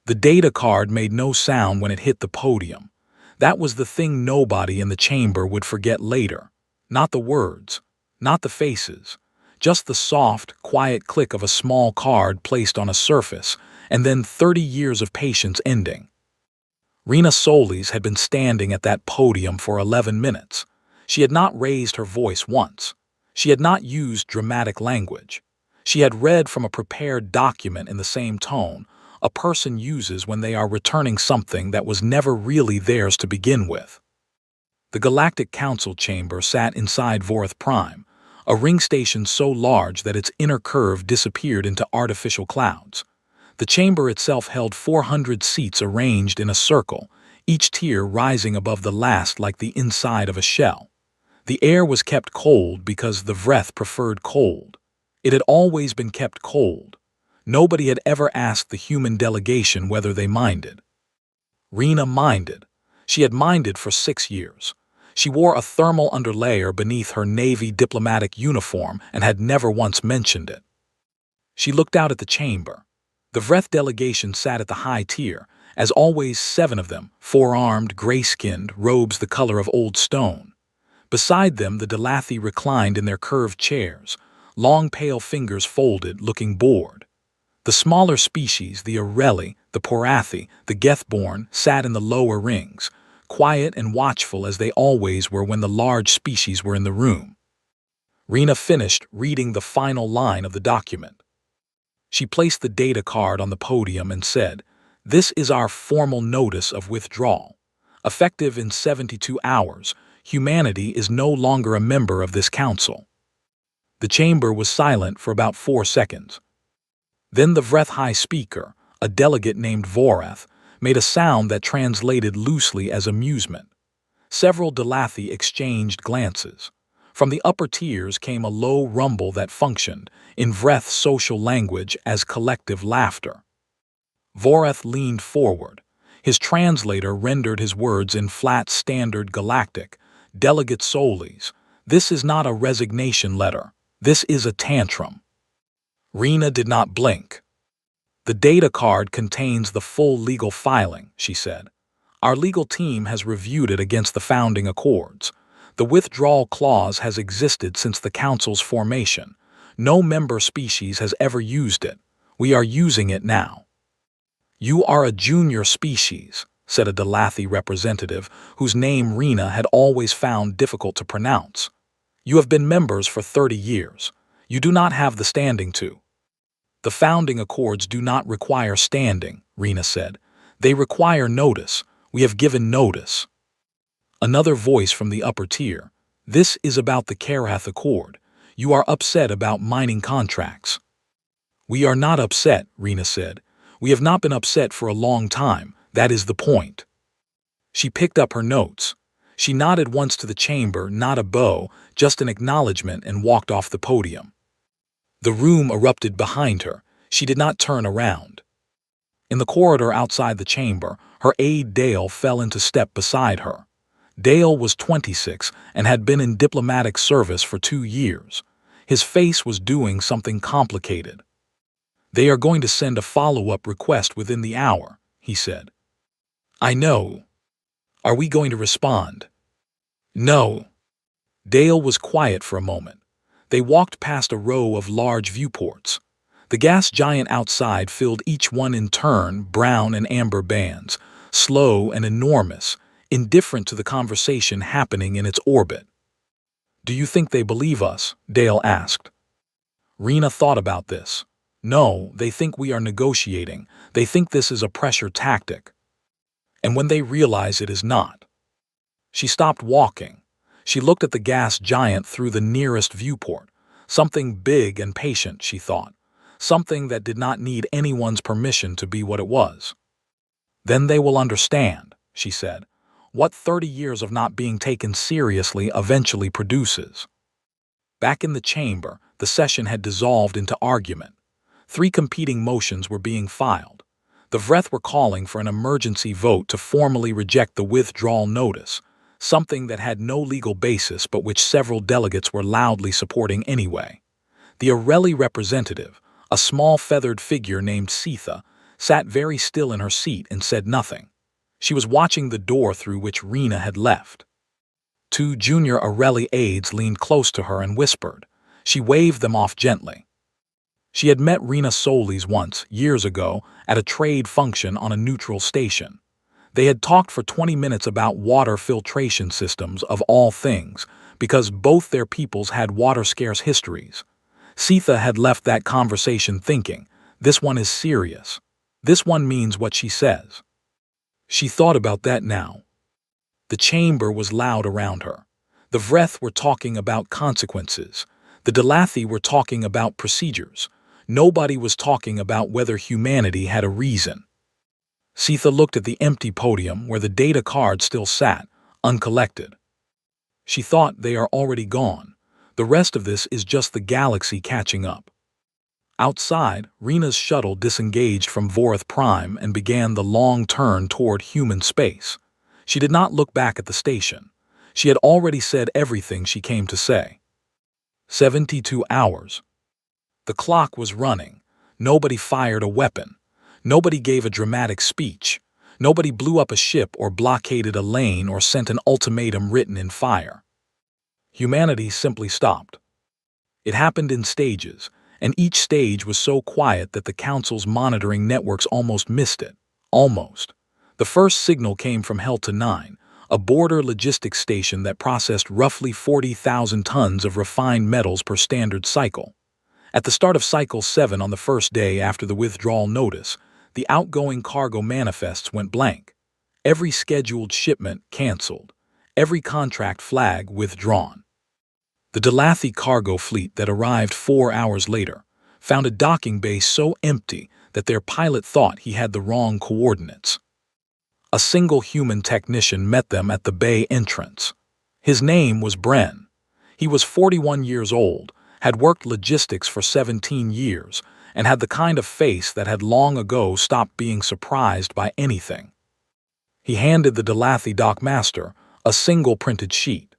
The data card made no sound when it hit the podium. That was the thing nobody in the chamber would forget later. Not the words, not the faces, just the soft, quiet click of a small card placed on a surface, and then 30 years of patience ending. Rena Solis had been standing at that podium for 11 minutes. She had not raised her voice once. She had not used dramatic language. She had read from a prepared document in the same tone a person uses when they are returning something that was never really theirs to begin with. The Galactic Council chamber sat inside Vorath Prime, a ring station so large that its inner curve disappeared into artificial clouds. The chamber itself held 400 seats arranged in a circle, each tier rising above the last like the inside of a shell. The air was kept cold because the Vreth preferred cold. It had always been kept cold. Nobody had ever asked the human delegation whether they minded. Rena minded. She had minded for 6 years. She wore a thermal underlayer beneath her Navy diplomatic uniform and had never once mentioned it. She looked out at the chamber. The Vreth delegation sat at the high tier, as always 7 of them, four-armed, gray-skinned, robes the color of old stone. Beside them the Delathi reclined in their curved chairs, long pale fingers folded, looking bored. The smaller species, the Areli, the Porathi, the Gethborn, sat in the lower rings, quiet and watchful as they always were when the large species were in the room. Rena finished reading the final line of the document. She placed the data card on the podium and said, "This is our formal notice of withdrawal. Effective in 72 hours, humanity is no longer a member of this council." The chamber was silent for about 4 seconds. Then the Vreth High Speaker, a delegate named Vorath, made a sound that translated loosely as amusement. Several Delathi exchanged glances. From the upper tiers came a low rumble that functioned, in Vreth's social language, as collective laughter. Vorath leaned forward. His translator rendered his words in flat standard galactic. "Delegate Solis, this is not a resignation letter. This is a tantrum." Rena did not blink. "The data card contains the full legal filing," she said. "Our legal team has reviewed it against the founding accords. The withdrawal clause has existed since the Council's formation. No member species has ever used it. We are using it now." "You are a junior species," said a Delathi representative whose name Rena had always found difficult to pronounce. "You have been members for 30 years. You do not have the standing to." "The founding accords do not require standing," Rena said. "They require notice. We have given notice." Another voice from the upper tier. "This is about the Karath Accord. You are upset about mining contracts." "We are not upset," Rena said. "We have not been upset for a long time. That is the point." She picked up her notes. She nodded once to the chamber, not a bow, just an acknowledgement, and walked off the podium. The room erupted behind her. She did not turn around. In the corridor outside the chamber, her aide Dale fell into step beside her. Dale was 26 and had been in diplomatic service for 2 years. His face was doing something complicated. "They are going to send a follow-up request within the hour," he said. "I know. Are we going to respond?" "No." Dale was quiet for a moment. They walked past a row of large viewports. The gas giant outside filled each one in turn, brown and amber bands, slow and enormous, indifferent to the conversation happening in its orbit. "Do you think they believe us?" Dale asked. Rena thought about this. "No, they think we are negotiating. They think this is a pressure tactic. And when they realize it is not." She stopped walking. She looked at the gas giant through the nearest viewport. Something big and patient, she thought. Something that did not need anyone's permission to be what it was. "Then they will understand," she said, "what 30 years of not being taken seriously eventually produces." Back in the chamber, the session had dissolved into argument. 3 competing motions were being filed. The Vreth were calling for an emergency vote to formally reject the withdrawal notice, something that had no legal basis but which several delegates were loudly supporting anyway. The Areli representative, a small feathered figure named Sitha, sat very still in her seat and said nothing. She was watching the door through which Rena had left. Two junior Arelli aides leaned close to her and whispered. She waved them off gently. She had met Rena Solis once, years ago, at a trade function on a neutral station. They had talked for 20 minutes about water filtration systems of all things, because both their peoples had water-scarce histories. Sitha had left that conversation thinking, this one is serious. This one means what she says. She thought about that now. The chamber was loud around her. The Vreth were talking about consequences. The Delathi were talking about procedures. Nobody was talking about whether humanity had a reason. Sitha looked at the empty podium where the data card still sat, uncollected. She thought they are already gone. The rest of this is just the galaxy catching up. Outside, Rena's shuttle disengaged from Vorath Prime and began the long turn toward human space. She did not look back at the station. She had already said everything she came to say. 72 hours. The clock was running. Nobody fired a weapon. Nobody gave a dramatic speech. Nobody blew up a ship or blockaded a lane or sent an ultimatum written in fire. Humanity simply stopped. It happened in stages, and each stage was so quiet that the Council's monitoring networks almost missed it. Almost. The first signal came from Helta 9, a border logistics station that processed roughly 40,000 tons of refined metals per standard cycle. At the start of Cycle 7 on the first day after the withdrawal notice, the outgoing cargo manifests went blank. Every scheduled shipment canceled. Every contract flag withdrawn. The Delathi cargo fleet that arrived 4 hours later found a docking bay so empty that their pilot thought he had the wrong coordinates. A single human technician met them at the bay entrance. His name was Bren. He was 41 years old, had worked logistics for 17 years, and had the kind of face that had long ago stopped being surprised by anything. He handed the Delathi dockmaster a single printed sheet.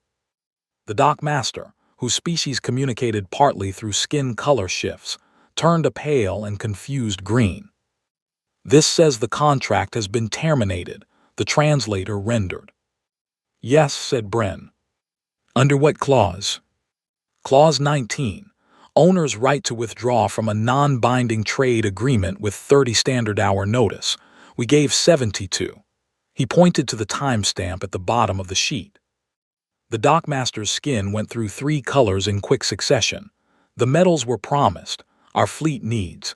The dockmaster, whose species communicated partly through skin color shifts, turned a pale and confused green. "This says the contract has been terminated," the translator rendered. "Yes," said Bren. "Under what clause?" Clause 19. Owner's right to withdraw from a non-binding trade agreement with 30 standard hour notice. We gave 72. He pointed to the timestamp at the bottom of the sheet. The dockmaster's skin went through 3 colors in quick succession. The metals were promised. Our fleet needs.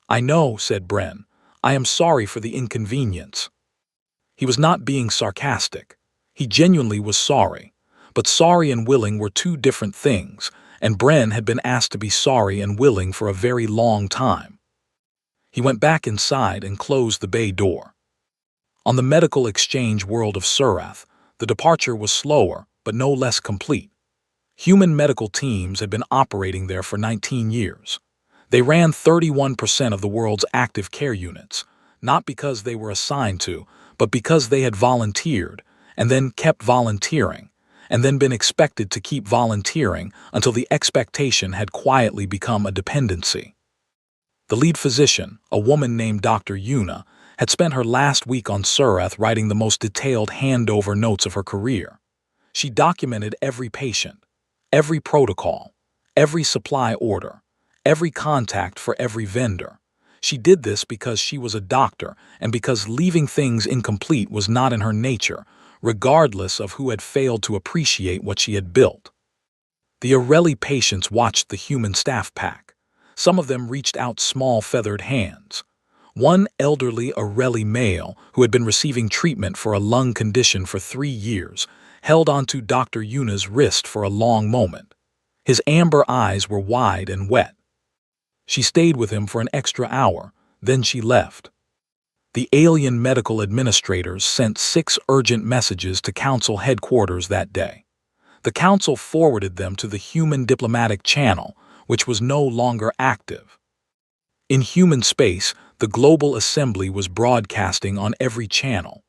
"I know," said Bren. "I am sorry for the inconvenience." He was not being sarcastic. He genuinely was sorry. But sorry and willing were two different things, and Bren had been asked to be sorry and willing for a very long time. He went back inside and closed the bay door. On the medical exchange world of Surath, the departure was slower, but no less complete. Human medical teams had been operating there for 19 years. They ran 31% of the world's active care units, not because they were assigned to, but because they had volunteered, and then kept volunteering, and then been expected to keep volunteering until the expectation had quietly become a dependency. The lead physician, a woman named Dr. Yuna, had spent her last week on Surath writing the most detailed handover notes of her career. She documented every patient, every protocol, every supply order, every contact for every vendor. She did this because she was a doctor and because leaving things incomplete was not in her nature, regardless of who had failed to appreciate what she had built. The Arelli patients watched the human staff pack. Some of them reached out small feathered hands. One elderly Arelli male, who had been receiving treatment for a lung condition for 3 years, held onto Dr. Yuna's wrist for a long moment. His amber eyes were wide and wet. She stayed with him for an extra hour, then she left. The alien medical administrators sent 6 urgent messages to Council headquarters that day. The Council forwarded them to the human diplomatic channel, which was no longer active. In human space, the Global Assembly was broadcasting on every channel.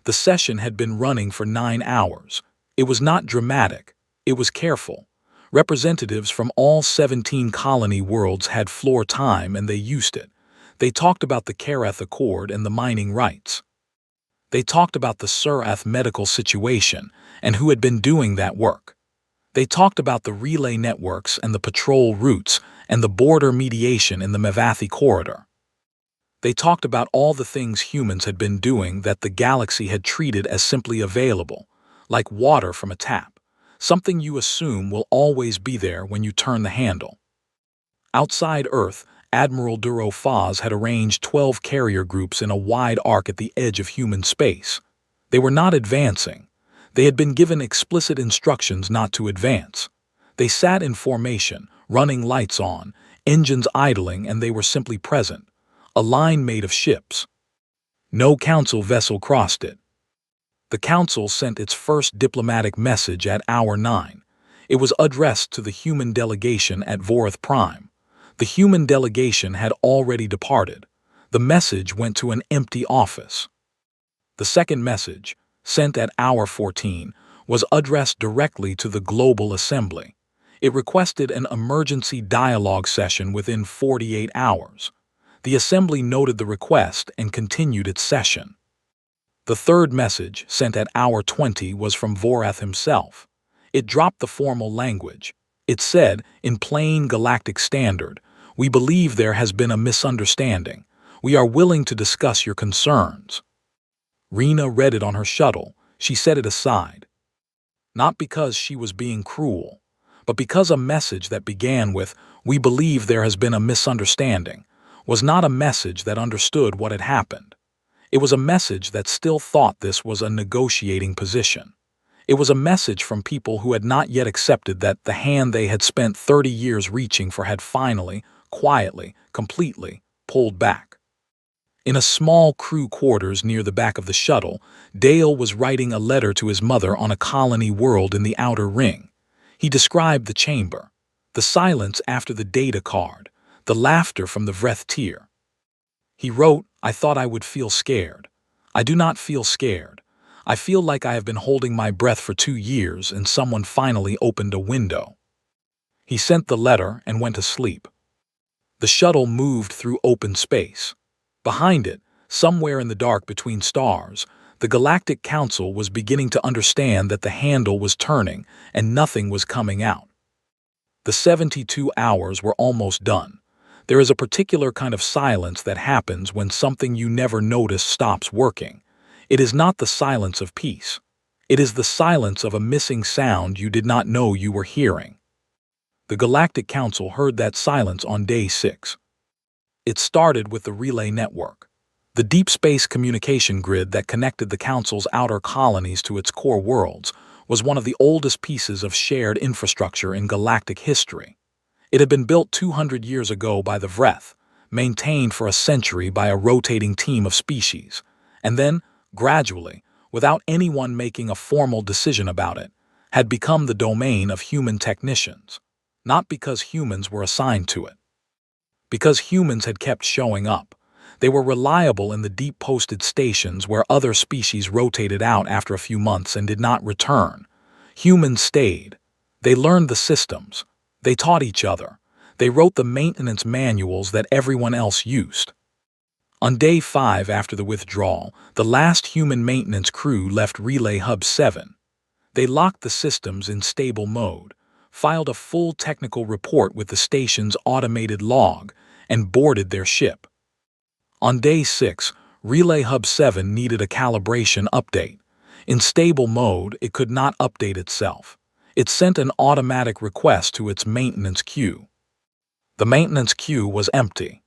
The session had been running for 9 hours. It was not dramatic. It was careful. Representatives from all 17 colony worlds had floor time and they used it. They talked about the Kareth Accord and the mining rights. They talked about the Surath medical situation and who had been doing that work. They talked about the relay networks and the patrol routes and the border mediation in the Mavathi corridor. They talked about all the things humans had been doing that the galaxy had treated as simply available, like water from a tap, something you assume will always be there when you turn the handle. Outside Earth, Admiral Duro Faz had arranged 12 carrier groups in a wide arc at the edge of human space. They were not advancing. They had been given explicit instructions not to advance. They sat in formation, running lights on, engines idling, and they were simply present. A line made of ships. No council vessel crossed it. The council sent its first diplomatic message at hour 9. It was addressed to the human delegation at Vorath Prime. The human delegation had already departed. The message went to an empty office. The second message, sent at hour 14, was addressed directly to the Global Assembly. It requested an emergency dialogue session within 48 hours. The Assembly noted the request and continued its session. The third message, sent at hour 20, was from Vorath himself. It dropped the formal language. It said, in plain galactic standard, "We believe there has been a misunderstanding. We are willing to discuss your concerns." Rena read it on her shuttle. She set it aside. Not because she was being cruel, but because a message that began with, "We believe there has been a misunderstanding," was not a message that understood what had happened. It was a message that still thought this was a negotiating position. It was a message from people who had not yet accepted that the hand they had spent 30 years reaching for had finally, quietly, completely, pulled back. In a small crew quarters near the back of the shuttle, Dale was writing a letter to his mother on a colony world in the Outer Ring. He described the chamber, the silence after the data card, the laughter from the Vreth tier. He wrote, "I thought I would feel scared. I do not feel scared. I feel like I have been holding my breath for 2 years and someone finally opened a window." He sent the letter and went to sleep. The shuttle moved through open space. Behind it, somewhere in the dark between stars, the Galactic Council was beginning to understand that the handle was turning and nothing was coming out. The 72 hours were almost done. There is a particular kind of silence that happens when something you never noticed stops working. It is not the silence of peace. It is the silence of a missing sound you did not know you were hearing. The Galactic Council heard that silence on day 6. It started with the relay network. The deep space communication grid that connected the Council's outer colonies to its core worlds was one of the oldest pieces of shared infrastructure in galactic history. It had been built 200 years ago by the Vreth, maintained for a century by a rotating team of species, and then, gradually, without anyone making a formal decision about it, had become the domain of human technicians, not because humans were assigned to it. Because humans had kept showing up. They were reliable in the deep posted stations where other species rotated out after a few months and did not return. Humans stayed. They learned the systems. They taught each other. They wrote the maintenance manuals that everyone else used. On day 5 after the withdrawal, the last human maintenance crew left Relay Hub 7. They locked the systems in stable mode, filed a full technical report with the station's automated log, and boarded their ship. On day 6, Relay Hub 7 needed a calibration update. In stable mode, it could not update itself. It sent an automatic request to its maintenance queue. The maintenance queue was empty.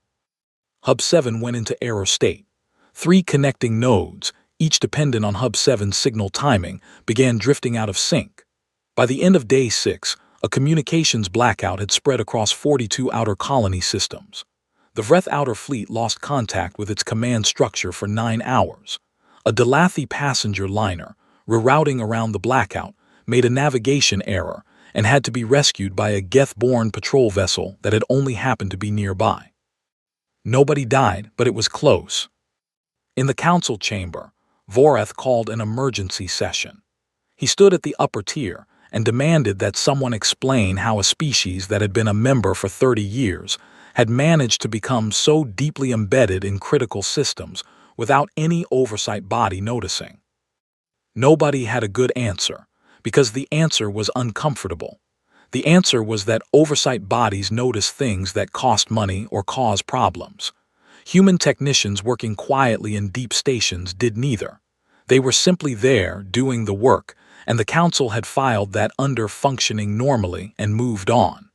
Hub 7 went into error state. 3 connecting nodes, each dependent on Hub 7's signal timing, began drifting out of sync. By the end of day 6, a communications blackout had spread across 42 outer colony systems. The Vreth Outer Fleet lost contact with its command structure for 9 hours. A Delathi passenger liner, rerouting around the blackout, made a navigation error and had to be rescued by a Geth-borne patrol vessel that had only happened to be nearby. Nobody died, but it was close. In the council chamber, Vorath called an emergency session. He stood at the upper tier and demanded that someone explain how a species that had been a member for 30 years had managed to become so deeply embedded in critical systems without any oversight body noticing? Nobody had a good answer, because the answer was uncomfortable. The answer was that oversight bodies notice things that cost money or cause problems. Human technicians working quietly in deep stations did neither. They were simply there doing the work, and the council had filed that under functioning normally and moved on.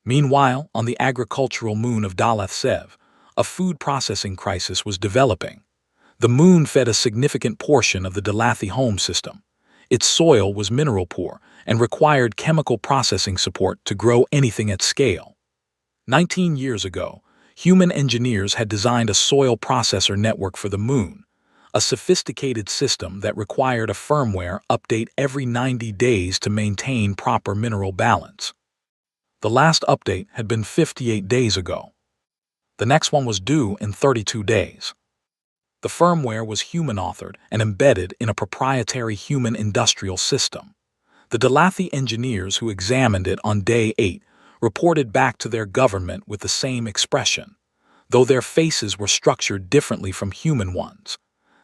Meanwhile, on the agricultural moon of Dalath Sev, a food processing crisis was developing. The moon fed a significant portion of the Dalathi home system. Its soil was mineral poor and required chemical processing support to grow anything at scale. 19 years ago, human engineers had designed a soil processor network for the moon, a sophisticated system that required a firmware update every 90 days to maintain proper mineral balance. The last update had been 58 days ago. The next one was due in 32 days. The firmware was human-authored and embedded in a proprietary human industrial system. The Dalathi engineers who examined it on day 8 reported back to their government with the same expression, though their faces were structured differently from human ones,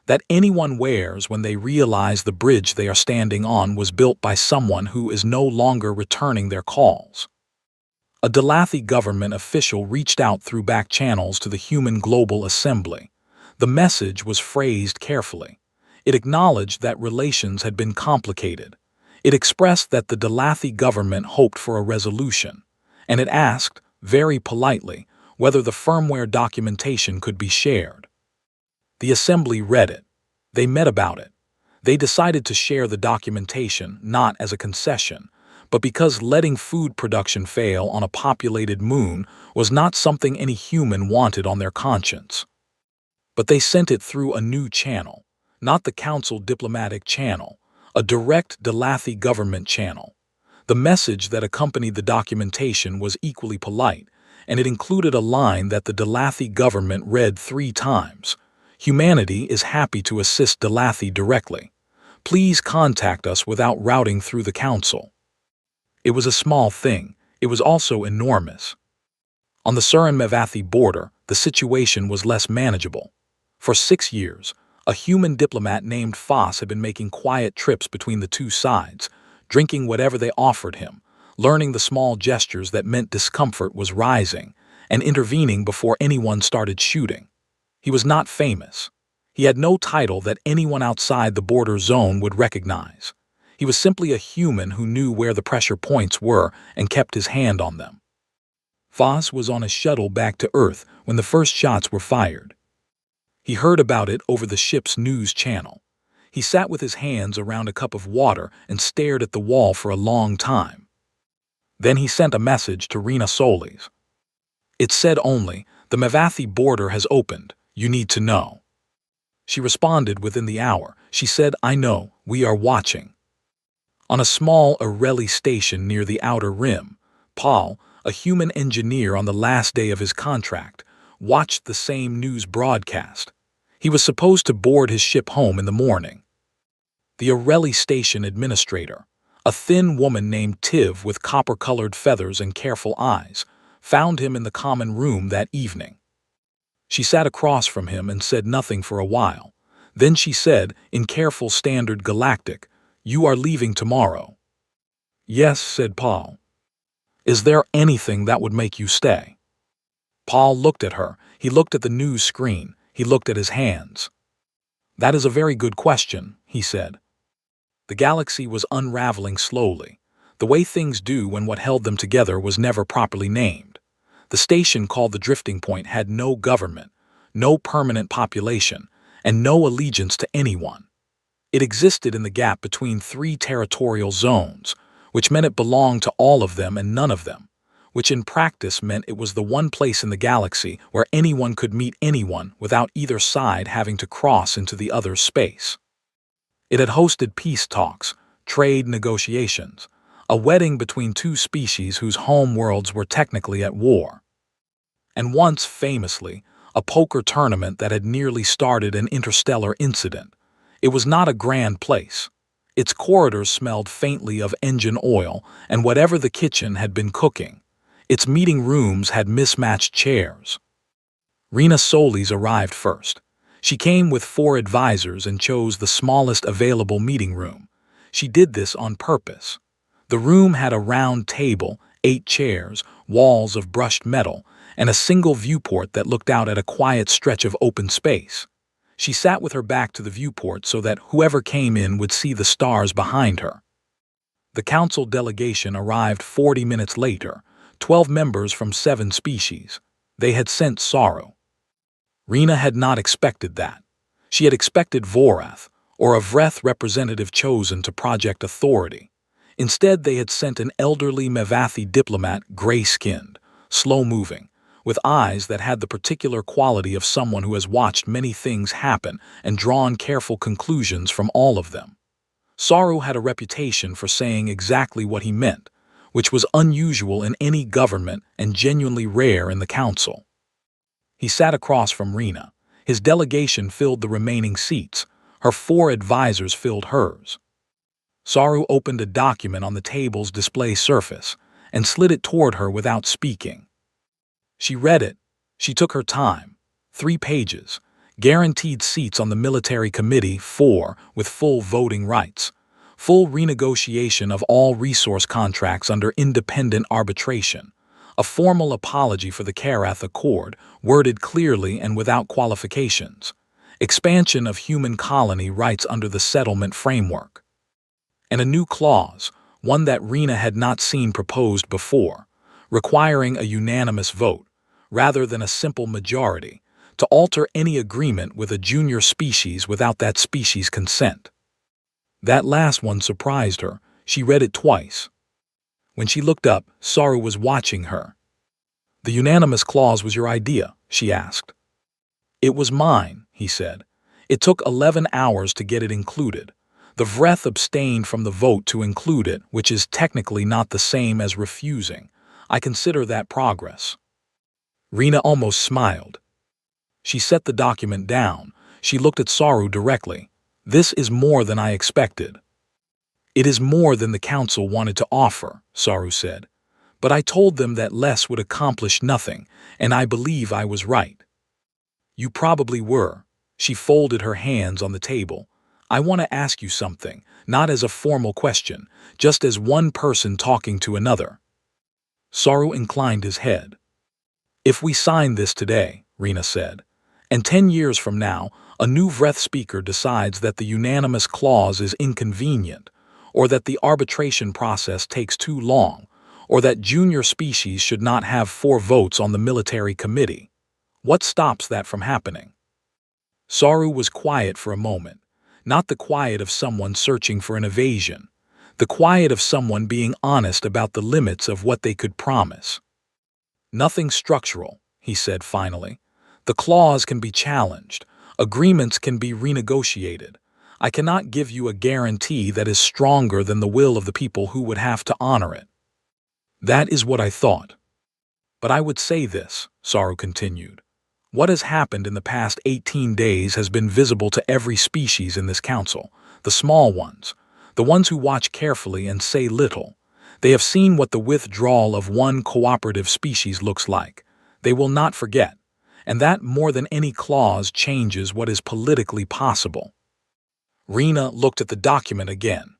that anyone wears when they realize the bridge they are standing on was built by someone who is no longer returning their calls. A Dalathi government official reached out through back channels to the Human Global Assembly. The message was phrased carefully. It acknowledged that relations had been complicated. It expressed that the Dalathi government hoped for a resolution, and it asked, very politely, whether the firmware documentation could be shared. The assembly read it. They met about it. They decided to share the documentation not as a concession, but because letting food production fail on a populated moon was not something any human wanted on their conscience. But they sent it through a new channel, not the council diplomatic channel, a direct Dalathi government channel. The message that accompanied the documentation was equally polite, and it included a line that the Dalathi government read 3 times. Humanity is happy to assist Dalathi directly. Please contact us without routing through the council. It was a small thing. It was also enormous. On the Surin-Mevathi border, the situation was less manageable. For 6 years, a human diplomat named Foss had been making quiet trips between the two sides, drinking whatever they offered him, learning the small gestures that meant discomfort was rising, and intervening before anyone started shooting. He was not famous. He had no title that anyone outside the border zone would recognize. He was simply a human who knew where the pressure points were and kept his hand on them. Foss was on a shuttle back to Earth when the first shots were fired. He heard about it over the ship's news channel. He sat with his hands around a cup of water and stared at the wall for a long time. Then he sent a message to Rena Solis. It said only, "The Mevathi border has opened. You need to know." She responded within the hour. She said, "I know, we are watching." On a small Areli station near the outer rim, Paul, a human engineer on the last day of his contract, watched the same news broadcast. He was supposed to board his ship home in the morning. The Areli station administrator, a thin woman named Tiv with copper-colored feathers and careful eyes, found him in the common room that evening. She sat across from him and said nothing for a while. Then she said, in careful standard galactic, "You are leaving tomorrow." "Yes," said Paul. "Is there anything that would make you stay?" Paul looked at her. He looked at the news screen. He looked at his hands. "That is a very good question," he said. The galaxy was unraveling slowly, the way things do when what held them together was never properly named. The station called the drifting point had no government, no permanent population, and no allegiance to anyone. It existed in the gap between 3 territorial zones, which meant it belonged to all of them and none of them, which in practice meant it was the one place in the galaxy where anyone could meet anyone without either side having to cross into the other's space. It had hosted peace talks, trade negotiations, a wedding between 2 species whose home worlds were technically at war, and once, famously, a poker tournament that had nearly started an interstellar incident. It was not a grand place. Its corridors smelled faintly of engine oil and whatever the kitchen had been cooking. Its meeting rooms had mismatched chairs. Rena Solis arrived first. She came with 4 advisors and chose the smallest available meeting room. She did this on purpose. The room had a round table, 8 chairs, walls of brushed metal, and a single viewport that looked out at a quiet stretch of open space. She sat with her back to the viewport so that whoever came in would see the stars behind her. The council delegation arrived 40 minutes later, 12 members from 7 species. They had sent Saru. Rena had not expected that. She had expected Vorath, or a Vreth representative chosen to project authority. Instead, they had sent an elderly Mevathi diplomat, gray-skinned, slow-moving, with eyes that had the particular quality of someone who has watched many things happen and drawn careful conclusions from all of them. Saru had a reputation for saying exactly what he meant, which was unusual in any government and genuinely rare in the council. He sat across from Rena. His delegation filled the remaining seats. Her 4 advisors filled hers. Saru opened a document on the table's display surface and slid it toward her without speaking. She read it. She took her time. 3 pages. Guaranteed seats on the military committee, 4, with full voting rights. Full renegotiation of all resource contracts under independent arbitration. A formal apology for the Karath Accord, worded clearly and without qualifications. Expansion of human colony rights under the settlement framework. And a new clause, one that Rena had not seen proposed before, requiring a unanimous vote, rather than a simple majority, to alter any agreement with a junior species without that species' consent. That last one surprised her. She read it twice. When she looked up, Saru was watching her. "The unanimous clause was your idea?" she asked. "It was mine," he said. "It took 11 hours to get it included. The Vreth abstained from the vote to include it, which is technically not the same as refusing. I consider that progress." Rena almost smiled. She set the document down. She looked at Saru directly. "This is more than I expected." "It is more than the council wanted to offer," Saru said. "But I told them that less would accomplish nothing, and I believe I was right." "You probably were." She folded her hands on the table. "I want to ask you something, not as a formal question, just as one person talking to another." Saru inclined his head. "If we sign this today," Rena said, "and 10 years from now, a new Vreth speaker decides that the unanimous clause is inconvenient, or that the arbitration process takes too long, or that junior species should not have 4 votes on the military committee, what stops that from happening?" Saru was quiet for a moment, not the quiet of someone searching for an evasion, the quiet of someone being honest about the limits of what they could promise. "Nothing structural," he said finally. "The clause can be challenged. Agreements can be renegotiated. I cannot give you a guarantee that is stronger than the will of the people who would have to honor it." "That is what I thought. But I would say this," Saru continued. "What has happened in the past 18 days has been visible to every species in this council, the small ones, the ones who watch carefully and say little. They have seen what the withdrawal of one cooperative species looks like. They will not forget, and that more than any clause changes what is politically possible." Rena looked at the document again.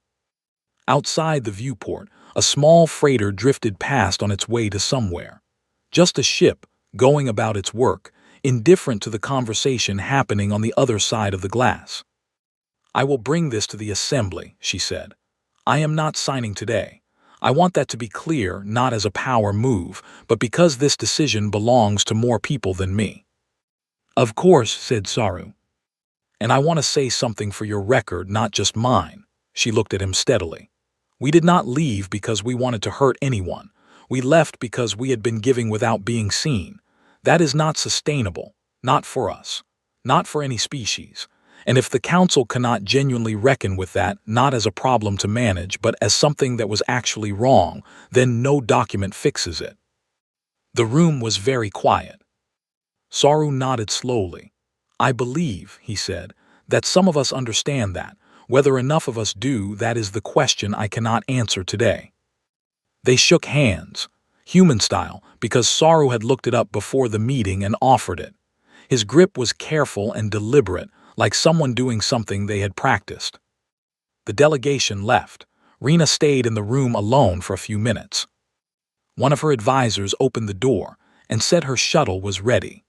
Outside the viewport, a small freighter drifted past on its way to somewhere. Just a ship, going about its work, indifferent to the conversation happening on the other side of the glass. "I will bring this to the assembly," she said. "I am not signing today. I want that to be clear, not as a power move, but because this decision belongs to more people than me." "Of course," said Saru. "And I want to say something for your record, not just mine." She looked at him steadily. "We did not leave because we wanted to hurt anyone. We left because we had been giving without being seen. That is not sustainable, not for us, not for any species. And if the council cannot genuinely reckon with that, not as a problem to manage, but as something that was actually wrong, then no document fixes it." The room was very quiet. Saru nodded slowly. "I believe," he said, "that some of us understand that. Whether enough of us do, that is the question I cannot answer today." They shook hands. human style, because Saru had looked it up before the meeting and offered it. His grip was careful and deliberate, like someone doing something they had practiced. The delegation left. Rena stayed in the room alone for a few minutes. One of her advisors opened the door and said her shuttle was ready.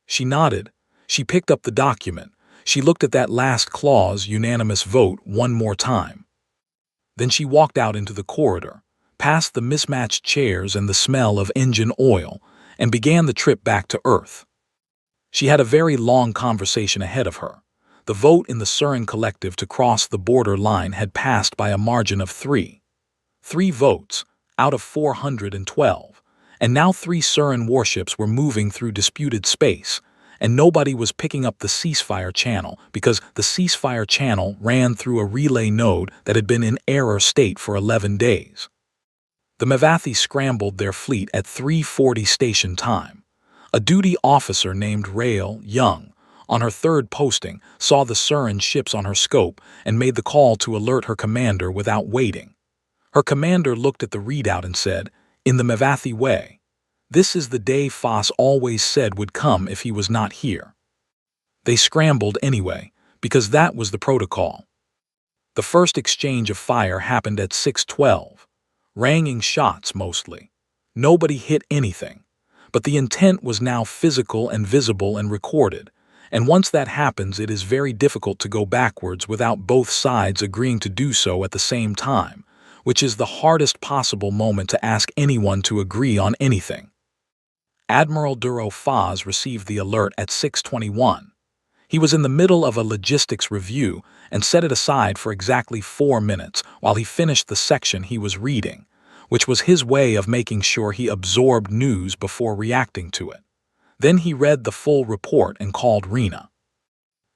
She nodded. She picked up the document. She looked at that last clause, unanimous vote, one more time. Then she walked out into the corridor, past the mismatched chairs and the smell of engine oil, and began the trip back to Earth. She had a very long conversation ahead of her. The vote in the Surin collective to cross the border line had passed by a margin of 3. 3 votes out of 412, and now 3 Surin warships were moving through disputed space, and nobody was picking up the ceasefire channel because the ceasefire channel ran through a relay node that had been in error state for 11 days. The Mavathi scrambled their fleet at 3:40 station time. A duty officer named Rael Young, on her 3rd posting, saw the Surin ships on her scope and made the call to alert her commander without waiting. Her commander looked at the readout and said, "In the Mavathi way. This is the day Foss always said would come if he was not here." They scrambled anyway, because that was the protocol. The first exchange of fire happened at 6:12. Ranging shots mostly. Nobody hit anything. But the intent was now physical and visible and recorded, and once that happens it is very difficult to go backwards without both sides agreeing to do so at the same time, which is the hardest possible moment to ask anyone to agree on anything. Admiral Duro Foz received the alert at 6:21. He was in the middle of a logistics review and set it aside for exactly 4 minutes while he finished the section he was reading, which was his way of making sure he absorbed news before reacting to it. Then he read the full report and called Rena.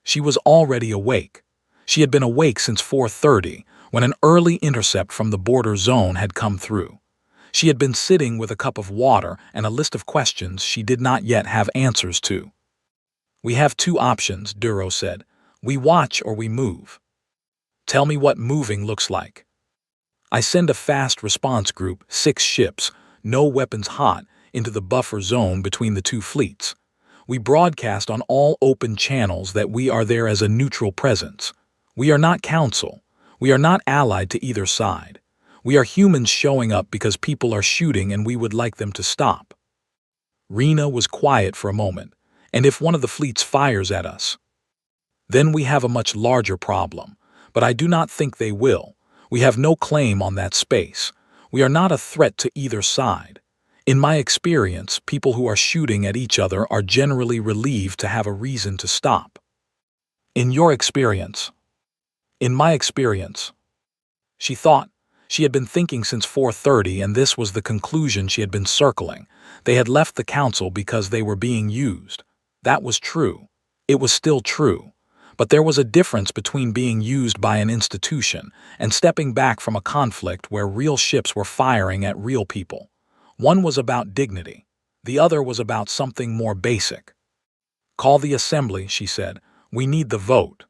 She was already awake. She had been awake since 4:30, when an early intercept from the border zone had come through. She had been sitting with a cup of water and a list of questions she did not yet have answers to. "We have 2 options," Duro said. "We watch or we move. Tell me what moving looks like." "I send a fast response group, 6 ships, no weapons hot, into the buffer zone between the 2 fleets. We broadcast on all open channels that we are there as a neutral presence. We are not council. We are not allied to either side. We are humans showing up because people are shooting and we would like them to stop." Rena was quiet for a moment. "And if one of the fleets fires at us? Then we have a much larger problem, but I do not think they will. We have no claim on that space. We are not a threat to either side. In my experience, people who are shooting at each other are generally relieved to have a reason to stop." "In your experience?" "In my experience." She thought. She had been thinking since 4:30, and this was the conclusion she had been circling. They had left the council because they were being used. That was true. It was still true. But there was a difference between being used by an institution and stepping back from a conflict where real ships were firing at real people. One was about dignity. The other was about something more basic. "Call the assembly," she said. "We need the vote."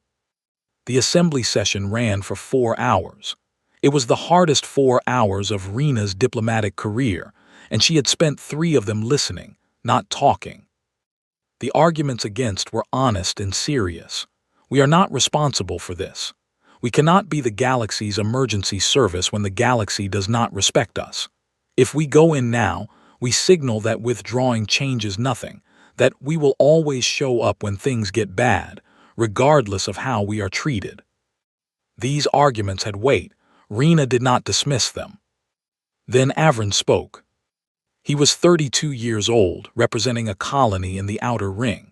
The assembly session ran for 4 hours. It was the hardest 4 hours of Rena's diplomatic career, and she had spent 3 of them listening, not talking. The arguments against were honest and serious. "We are not responsible for this. We cannot be the galaxy's emergency service when the galaxy does not respect us. If we go in now, we signal that withdrawing changes nothing, that we will always show up when things get bad, regardless of how we are treated." These arguments had weight. Rena did not dismiss them. Then Avron spoke. He was 32 years old, representing a colony in the Outer Ring.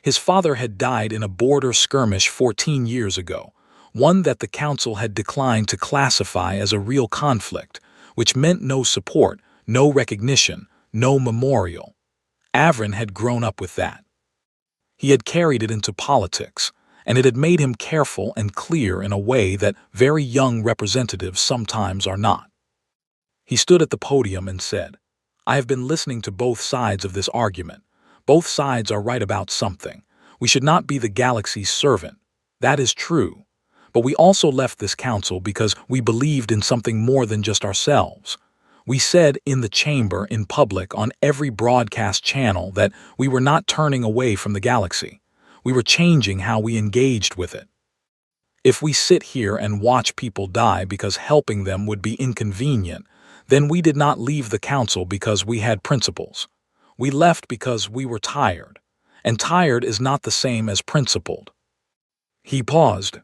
His father had died in a border skirmish 14 years ago, one that the council had declined to classify as a real conflict, which meant no support, no recognition, no memorial. Avron had grown up with that. He had carried it into politics, and it had made him careful and clear in a way that very young representatives sometimes are not. He stood at the podium and said, "I have been listening to both sides of this argument. Both sides are right about something. We should not be the galaxy's servant. That is true. But we also left this council because we believed in something more than just ourselves. We said in the chamber, in public, on every broadcast channel that we were not turning away from the galaxy. We were changing how we engaged with it. If we sit here and watch people die because helping them would be inconvenient, then we did not leave the council because we had principles. We left because we were tired, and tired is not the same as principled. He paused.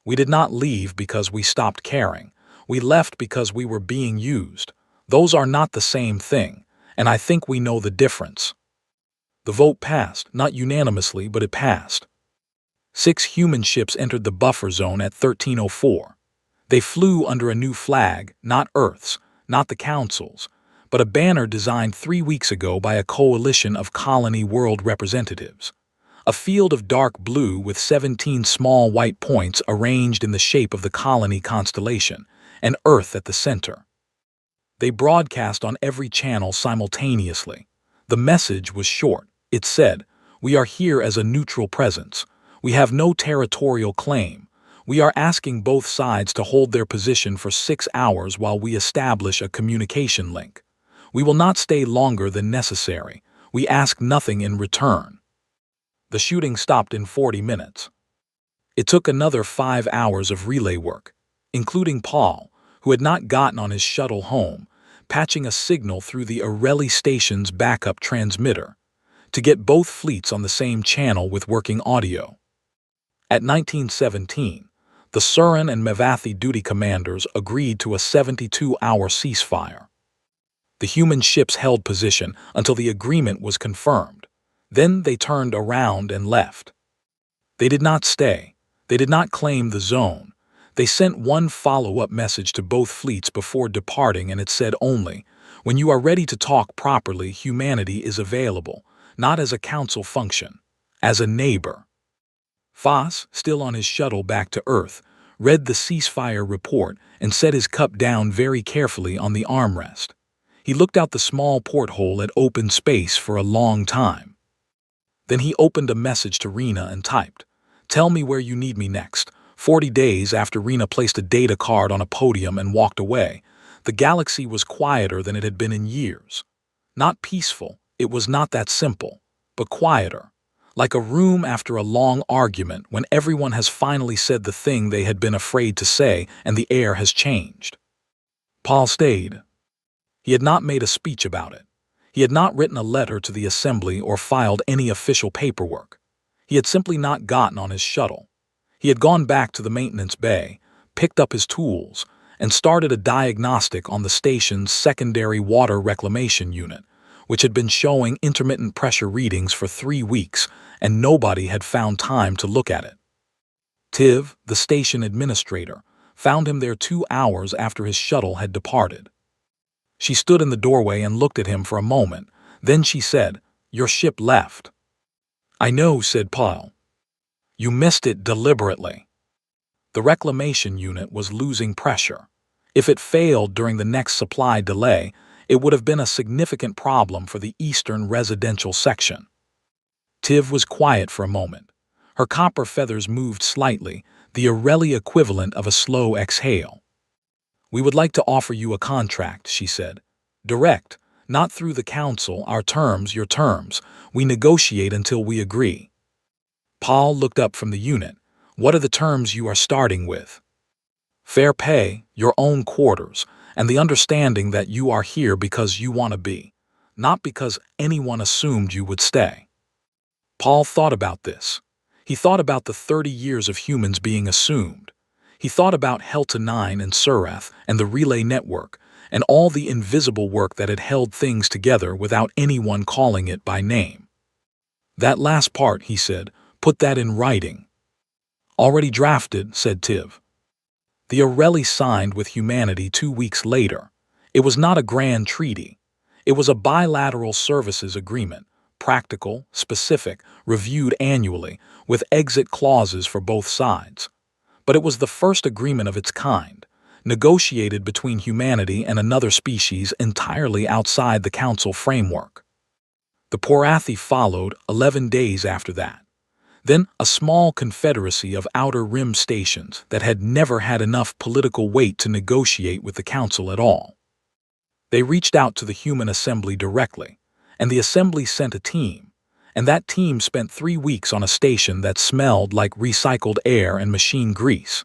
We did not leave because we stopped caring. We left because we were being used. Those are not the same thing, and I think we know the difference. The vote passed, not unanimously, but it passed. 6 human ships entered the buffer zone at 1304. They flew under a new flag, not Earth's, not the Council's, but a banner designed 3 weeks ago by a coalition of colony world representatives. A field of dark blue with 17 small white points arranged in the shape of the colony constellation, and Earth at the center. They broadcast on every channel simultaneously. The message was short. It said, "We are here as a neutral presence. We have no territorial claim. We are asking both sides to hold their position for 6 hours while we establish a communication link. We will not stay longer than necessary. We ask nothing in return." The shooting stopped in 40 minutes. It took another 5 hours of relay work, including Paul, who had not gotten on his shuttle home, patching a signal through the Areli station's backup transmitter, to get both fleets on the same channel with working audio. At 1917, the Surin and Mavathi duty commanders agreed to a 72-hour ceasefire. The human ships held position until the agreement was confirmed. Then they turned around and left. They did not stay. They did not claim the zone. They sent one follow-up message to both fleets before departing, and it said only, "When you are ready to talk properly, humanity is available, not as a council function, as a neighbor." Foss, still on his shuttle back to Earth, read the ceasefire report and set his cup down very carefully on the armrest. He looked out the small porthole at open space for a long time. Then he opened a message to Rena and typed, "Tell me where you need me next." 40 days after Rena placed a data card on a podium and walked away, the galaxy was quieter than it had been in years. Not peaceful, it was not that simple, but quieter. Like a room after a long argument when everyone has finally said the thing they had been afraid to say and the air has changed. Paul stayed. He had not made a speech about it. He had not written a letter to the assembly or filed any official paperwork. He had simply not gotten on his shuttle. He had gone back to the maintenance bay, picked up his tools, and started a diagnostic on the station's secondary water reclamation unit, which had been showing intermittent pressure readings for 3 weeks, and nobody had found time to look at it. Tiv, the station administrator, found him there 2 hours after his shuttle had departed. She stood in the doorway and looked at him for a moment. Then she said, "Your ship left." "I know," said Paul. "You missed it deliberately." The reclamation unit was losing pressure. If it failed during the next supply delay, it would have been a significant problem for the eastern residential section. Tiv was quiet for a moment. Her copper feathers moved slightly, the Areli equivalent of a slow exhale. "We would like to offer you a contract," she said. "Direct, not through the council, our terms, your terms. We negotiate until we agree." Paul looked up from the unit. "What are the terms you are starting with?" "Fair pay, your own quarters, and the understanding that you are here because you want to be, not because anyone assumed you would stay." Paul thought about this. He thought about the 30 years of humans being assumed. He thought about Helta 9 and Surath and the relay network, and all the invisible work that had held things together without anyone calling it by name. "That last part," he said, "put that in writing." "Already drafted," said Tiv. The Areli signed with humanity 2 weeks later. It was not a grand treaty. It was a bilateral services agreement, practical, specific, reviewed annually, with exit clauses for both sides. But it was the first agreement of its kind, negotiated between humanity and another species entirely outside the council framework. The Porathi followed 11 days after that. Then a small confederacy of outer rim stations that had never had enough political weight to negotiate with the council at all. They reached out to the human assembly directly, and the assembly sent a team, and that team spent 3 weeks on a station that smelled like recycled air and machine grease,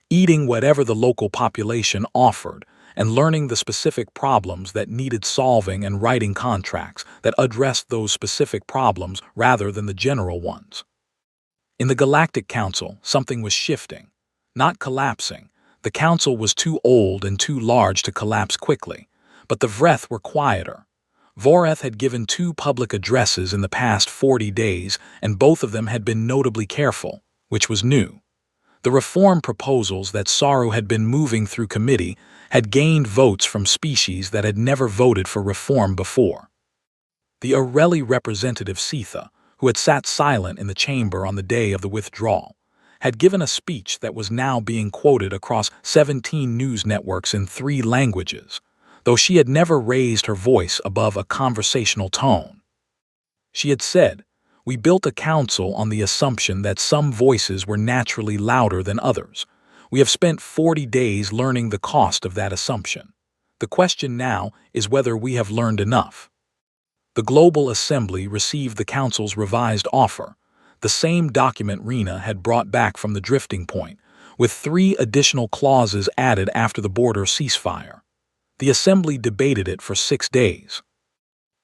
eating whatever the local population offered and learning the specific problems that needed solving and writing contracts that addressed those specific problems rather than the general ones. In the Galactic Council, something was shifting, not collapsing. The council was too old and too large to collapse quickly, but the Vreth were quieter. Voreth had given 2 public addresses in the past 40 days, and both of them had been notably careful, which was new. The reform proposals that Saru had been moving through committee had gained votes from species that had never voted for reform before. The Areli representative Sitha, who had sat silent in the chamber on the day of the withdrawal, had given a speech that was now being quoted across 17 news networks in 3 languages, though she had never raised her voice above a conversational tone. She had said, "We built a council on the assumption that some voices were naturally louder than others. We have spent 40 days learning the cost of that assumption. The question now is whether we have learned enough." The Global Assembly received the Council's revised offer, the same document Rena had brought back from the drifting point, with 3 additional clauses added after the border ceasefire. The Assembly debated it for 6 days.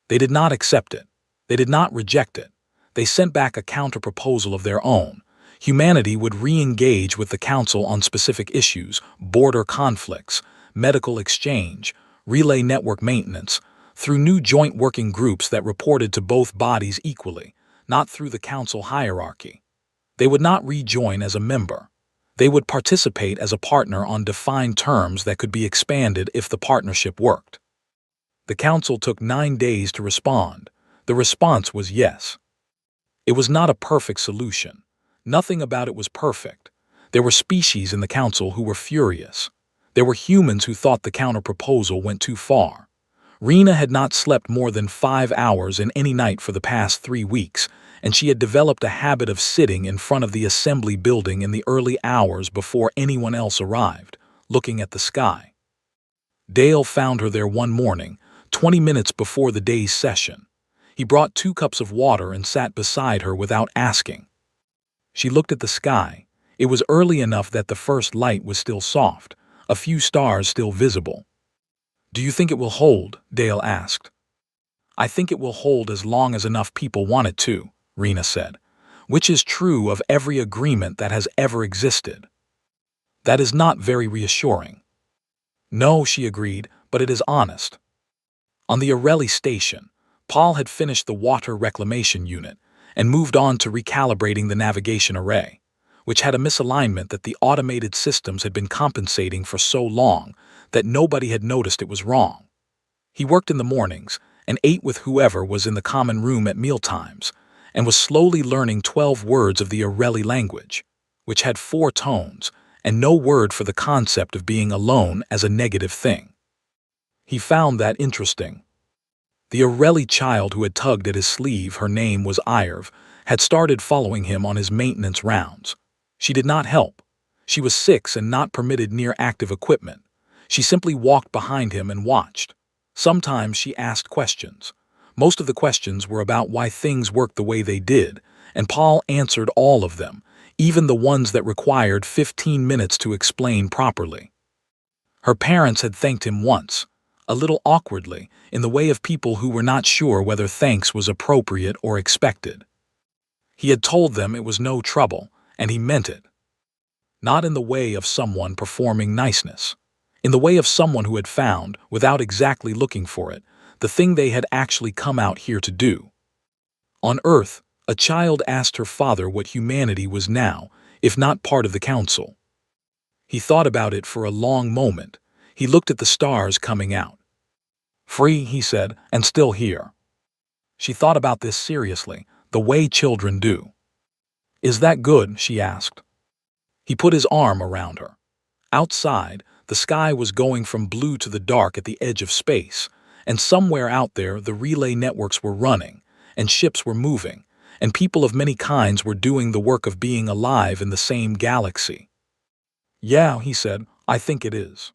They did not accept it. They did not reject it. They sent back a counter-proposal of their own. Humanity would re-engage with the Council on specific issues, border conflicts, medical exchange, relay network maintenance, through new joint working groups that reported to both bodies equally, not through the Council hierarchy. They would not rejoin as a member. They would participate as a partner on defined terms that could be expanded if the partnership worked. The Council took 9 days to respond. The response was yes. It was not a perfect solution. Nothing about it was perfect. There were species in the Council who were furious. There were humans who thought the counter-proposal went too far. Rena had not slept more than 5 hours in any night for the past 3 weeks, and she had developed a habit of sitting in front of the assembly building in the early hours before anyone else arrived, looking at the sky. Dale found her there one morning, 20 minutes before the day's session. He brought 2 cups of water and sat beside her without asking. She looked at the sky. It was early enough that the first light was still soft, a few stars still visible. "Do you think it will hold?" Dale asked. "I think it will hold as long as enough people want it to," Rena said, "which is true of every agreement that has ever existed." "That is not very reassuring." "No," she agreed, "but it is honest." On the Areli station, Paul had finished the water reclamation unit and moved on to recalibrating the navigation array, which had a misalignment that the automated systems had been compensating for so long that nobody had noticed it was wrong. He worked in the mornings and ate with whoever was in the common room at mealtimes, and was slowly learning 12 words of the Areli language, which had 4 tones and no word for the concept of being alone as a negative thing. He found that interesting. The Areli child who had tugged at his sleeve, her name was Irv, had started following him on his maintenance rounds. She did not help. She was 6 and not permitted near active equipment. She simply walked behind him and watched. Sometimes she asked questions. Most of the questions were about why things worked the way they did, and Paul answered all of them, even the ones that required 15 minutes to explain properly. Her parents had thanked him once, a little awkwardly, in the way of people who were not sure whether thanks was appropriate or expected. He had told them it was no trouble, and he meant it. Not in the way of someone performing niceness. In the way of someone who had found, without exactly looking for it, the thing they had actually come out here to do. On Earth, a child asked her father what humanity was now, if not part of the Council. He thought about it for a long moment. He looked at the stars coming out. "Free," he said, "and still here." She thought about this seriously, the way children do. "Is that good?" she asked. He put his arm around her. Outside, the sky was going from blue to the dark at the edge of space, and somewhere out there the relay networks were running, and ships were moving, and people of many kinds were doing the work of being alive in the same galaxy. "Yeah," he said, "I think it is."